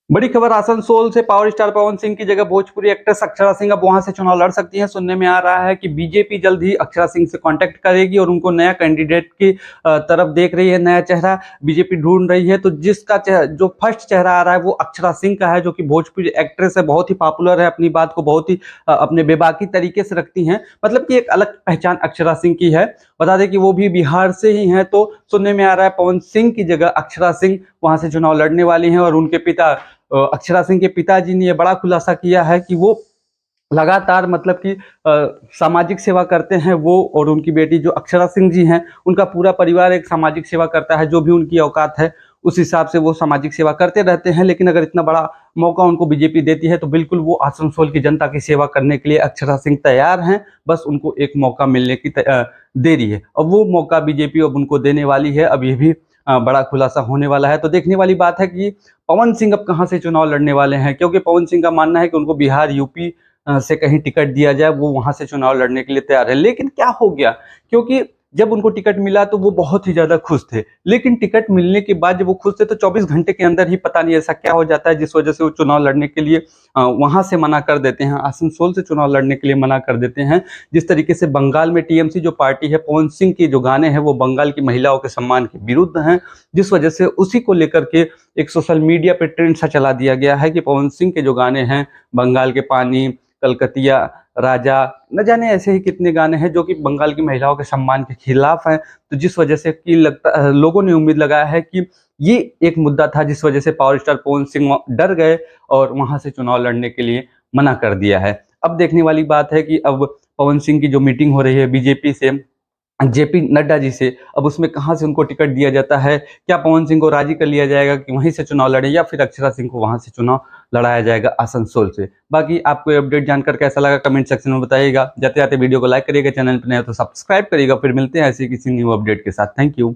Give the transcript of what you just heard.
बड़ी खबर आसनसोल से पावर स्टार पवन सिंह की जगह भोजपुरी एक्ट्रेस अक्षरा सिंह अब वहां से चुनाव लड़ सकती हैं। सुनने में आ रहा है कि बीजेपी जल्द ही अक्षरा सिंह से कांटेक्ट करेगी और उनको नया कैंडिडेट की तरफ देख रही है, नया चेहरा बीजेपी ढूंढ रही है। तो जिसका जो फर्स्ट चेहरा आ रहा है वो अक्षरा सिंह का है, जो कि भोजपुरी एक्ट्रेस है, बहुत ही पॉपुलर है, अपनी बात को बहुत ही अपने बेबाकी तरीके से रखती हैं। मतलब कि एक अलग पहचान अक्षरा सिंह की है। बता दें कि वो भी बिहार से ही हैं। तो सुनने में आ रहा है पवन सिंह की जगह अक्षरा सिंह वहां से चुनाव लड़ने वाली हैं। और उनके पिता अक्षरा सिंह के पिताजी ने ये बड़ा खुलासा किया है कि वो लगातार मतलब कि सामाजिक सेवा करते हैं वो, और उनकी बेटी जो अक्षरा सिंह जी हैं, उनका पूरा परिवार एक सामाजिक सेवा करता है। जो भी उनकी औकात है उस हिसाब से वो सामाजिक सेवा करते रहते हैं। लेकिन अगर इतना बड़ा मौका उनको बीजेपी देती है तो बिल्कुल वो आसनसोल की जनता की सेवा करने के लिए अक्षरा सिंह तैयार हैं। बस उनको एक मौका मिलने की देरी है और वो मौका बीजेपी अब उनको देने वाली है। अब ये भी बड़ा खुलासा होने वाला है। तो देखने वाली बात है कि पवन सिंह अब कहाँ से चुनाव लड़ने वाले हैं, क्योंकि पवन सिंह का मानना है कि उनको बिहार, यूपी से कहीं टिकट दिया जाए, वो वहां से चुनाव लड़ने के लिए तैयार है। लेकिन क्या हो गया, क्योंकि जब उनको टिकट मिला तो वो बहुत ही ज्यादा खुश थे। लेकिन टिकट मिलने के बाद जब वो खुश थे तो 24 घंटे के अंदर ही पता नहीं ऐसा क्या हो जाता है जिस वजह से वो चुनाव लड़ने के लिए वहां से मना कर देते हैं, आसनसोल से चुनाव लड़ने के लिए मना कर देते हैं। जिस तरीके से बंगाल में टीएमसी जो पार्टी है, पवन सिंह के जो गाने हैं वो बंगाल की महिलाओं के सम्मान के विरुद्ध हैं, जिस वजह से उसी को लेकर के एक सोशल मीडिया पे ट्रेंड सा चला दिया गया है कि पवन सिंह के जो गाने हैं, बंगाल के पानी, कलकतिया राजा, न जाने ऐसे ही कितने गाने हैं जो कि बंगाल की महिलाओं के सम्मान के खिलाफ हैं। तो जिस वजह से कि लोगों ने उम्मीद लगाया है कि ये एक मुद्दा था जिस वजह से पावर स्टार पवन सिंह डर गए और वहां से चुनाव लड़ने के लिए मना कर दिया है। अब देखने वाली बात है कि अब पवन सिंह की जो मीटिंग हो रही है बीजेपी से जेपी नड्डा जी से, अब उसमें कहाँ से उनको टिकट दिया जाता है? क्या पवन सिंह को राजी कर लिया जाएगा कि वहीं से चुनाव लड़े, या फिर अक्षरा सिंह को वहां से चुनाव लड़ाया जाएगा आसनसोल से? बाकी आपको ये अपडेट जानकर कैसा लगा कमेंट सेक्शन में बताइएगा। जाते जाते वीडियो को लाइक करिएगा, चैनल पर नए हो तो सब्सक्राइब करिएगा। फिर मिलते हैं ऐसे किसी न्यू अपडेट के साथ। Thank you.